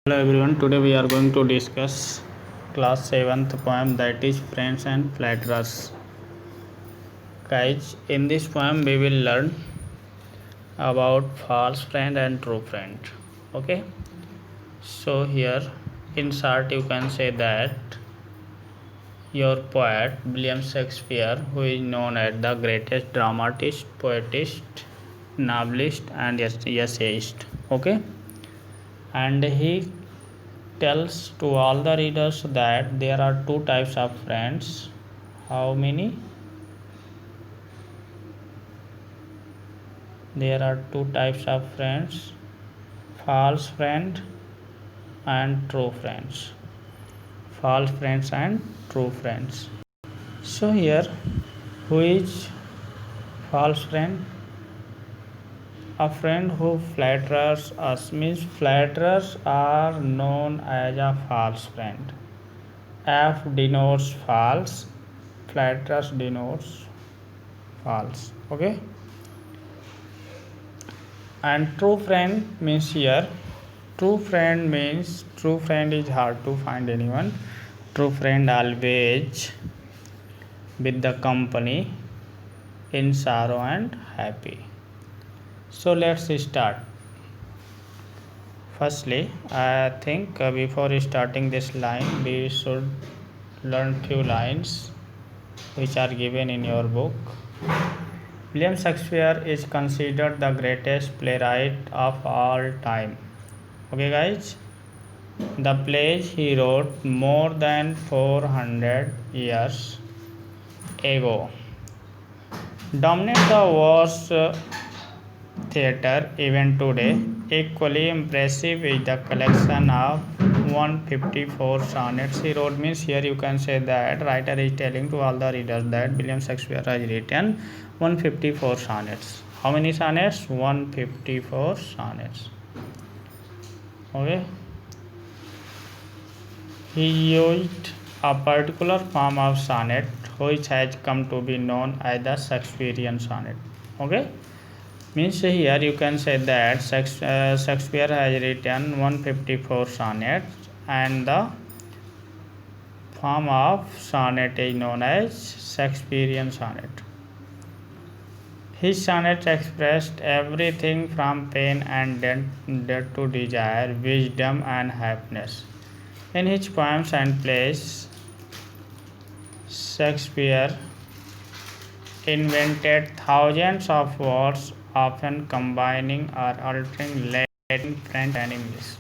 Hello everyone, today we are going to discuss class 7th poem, that is Friends and Flatterers. Guys, in this poem we will learn about false friend and true friend. Okay, so here in short you can say that your poet William Shakespeare, who is known as the greatest dramatist, poetist, novelist and essayist. Okay, and he tells to all the readers that there are two types of friends. How many? There are two types of friends: false friend and true friends. False friends and true friends. So here, who is false friend? A friend who flatters us, means flatterers are known as a false friend. F denotes false, flatterers denotes false. Okay, and true friend means here, true friend is hard to find anyone. True friend always with the company in sorrow and happy. So let's start. Firstly, I think before starting this line we should learn few lines which are given in your book. William Shakespeare is considered the greatest playwright of all time. Okay, guys, the plays he wrote more than 400 years ago dominate the world's theatre even today. Equally impressive is the collection of 154 sonnets he wrote. Means here you can say that writer is telling to all the readers that William Shakespeare has written 154 sonnets. How many sonnets? 154 sonnets. Okay. He used a particular form of sonnet which has come to be known as the Shakespearean sonnet. Okay, means here you can say that Shakespeare has written 154 sonnets and the form of sonnet is known as Shakespearean sonnet. His sonnets expressed everything from pain and death to desire, wisdom and happiness. In his poems and plays, Shakespeare invented thousands of words, often combining or altering Latin, French, and English.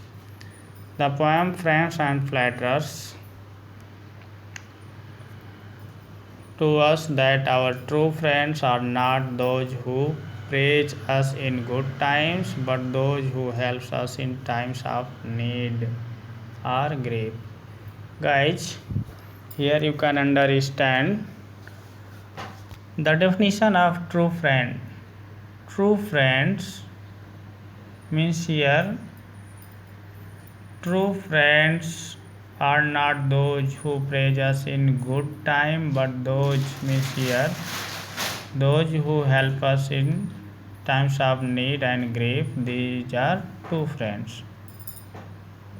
The poem Friends and Flatterers to us that our true friends are not those who praise us in good times, but those who help us in times of need or grief. Guys, here you can understand the definition of true friend. True friends means here, true friends are not those who praise us in good time, but those means here, those who help us in times of need and grief. These are true friends.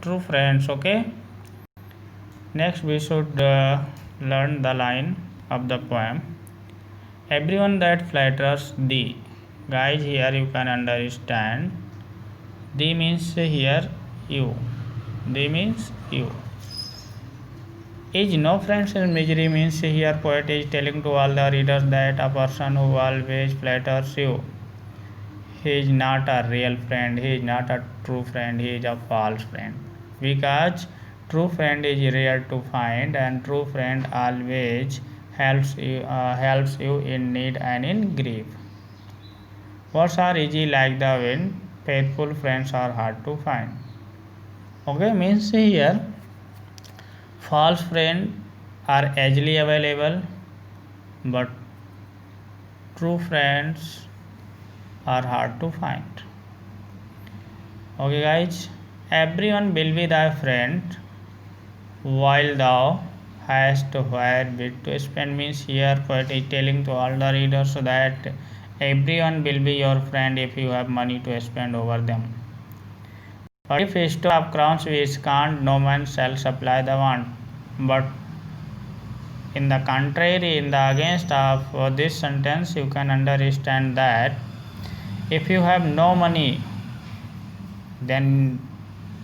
True friends. Okay. Next we should learn the line of the poem. Everyone that flatters thee. Guys, here you can understand. Thee means here you. Thee means you. Is no friends in misery means here poet is telling to all the readers that a person who always flatters you, he is not a real friend, he is not a true friend, he is a false friend. Because true friend is rare to find and true friend always helps you in need and in grief. Words are easy like the wind, faithful friends are hard to find. Okay, means here false friends are easily available, but true friends are hard to find. Okay, guys, everyone will be thy friend while thou hast wherewith to spend. Means here poet is telling to all the readers that everyone will be your friend if you have money to spend over them. But if store of crowns which can't, no man shall supply the want. But in the contrary, in the against of this sentence, you can understand that if you have no money, then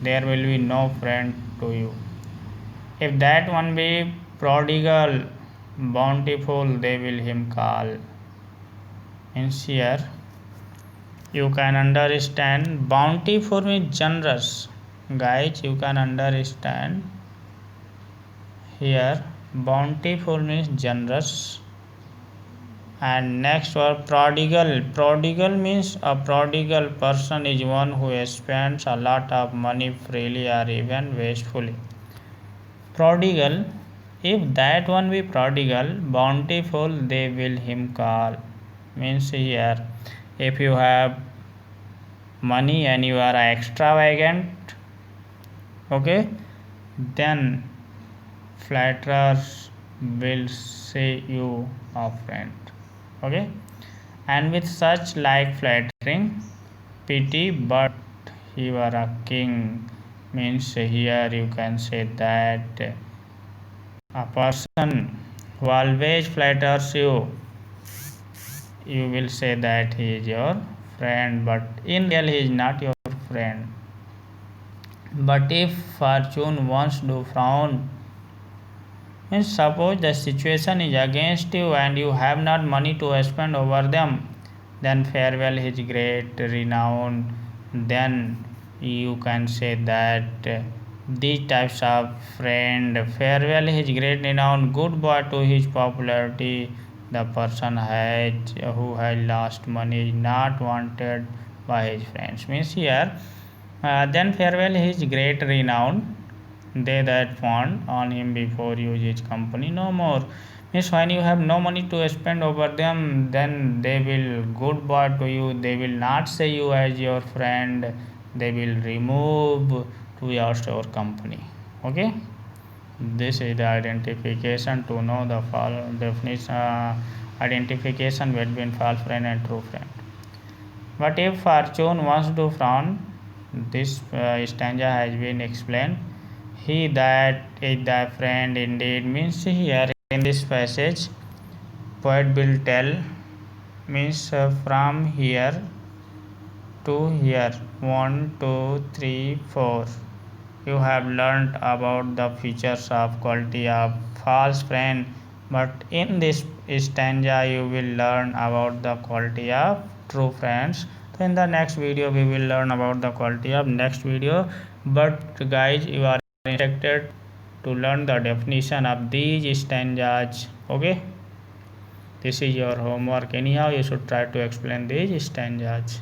there will be no friend to you. If that one be prodigal, bountiful, they will him call. Means here you can understand bountiful means generous. Guys, you can understand here bountiful means generous. And next word prodigal. Prodigal means a prodigal person is one who spends a lot of money freely or even wastefully. Prodigal, if that one be prodigal, bountiful they will him call. Means here if you have money and you are extravagant, okay, then flatterers will say you a friend, okay. And with such like flattering pity, but you are a king. Means here you can say that a person who always flatters you, you will say that he is your friend, but in real he is not your friend. But if fortune wants to frown, means suppose the situation is against you and you have not money to spend over them, then farewell his great renown. Then you can say that these types of friend, farewell his great renown, goodbye to his popularity. The person who has lost money is not wanted by his friends. Means here then farewell his great renown, they that fond on him before use his company no more. Means when you have no money to spend over them, then they will goodbye to you, they will not say you as your friend, they will remove to your store company, okay. This is the identification to know the definition, identification between false friend and true friend. But if fortune wants to frown, this stanza has been explained. He that is thy friend indeed, means here in this passage poet will tell, means from here to here 1 2 3 4 you have learnt about the features of quality of false friend, but in this stanza you will learn about the quality of true friends. So in the next video we will learn about the quality of next video. But guys, you are instructed to learn the definition of these stanzas, okay. This is your homework anyhow, you should try to explain these stanzas.